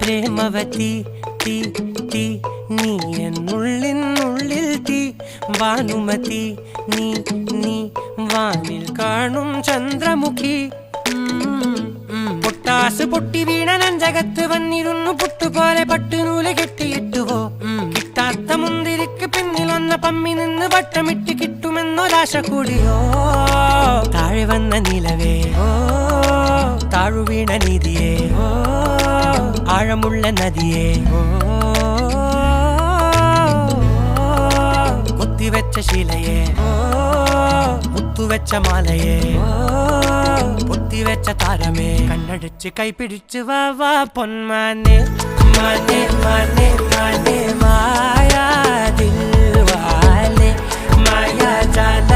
പ്രേമവതി തീ തീ നീ എന്നുള്ളിൽ തീ ഭാനുമതി നീ നീ വാനിൽ കാണും ചന്ദ്രമുഖി പൊട്ടാസ് പൊട്ടി വീണ നെഞ്ചകത്ത് വന്നിരുന്നു പുട്ടുപോലെ പട്ടുനൂല് കെട്ടിയിട്ടുവോ കിട്ടാത്ത മുന്തിരിക്ക് പിന്നിൽ വന്ന പമ്മി നിന്ന് വട്ടമിട്ട് കിട്ടുമെന്നൊരാശ കൂടിയോ താഴെ വന്ന നിലവേ താഴു വീണ നിധിയേ ആഴമുള്ള നദിയേ കൊത്തിവെച്ച ശിലയേ മുത്തുവെച്ച മാലയേ പൊത്തിവെച്ച താരമേ കണ്ണടിച്ച് കൈപിടിച്ച് വാ വാ പൊന്മാനെ മാനെ മാനെ മാനെ മായാ ദിൽവാലെ മായാ ജാല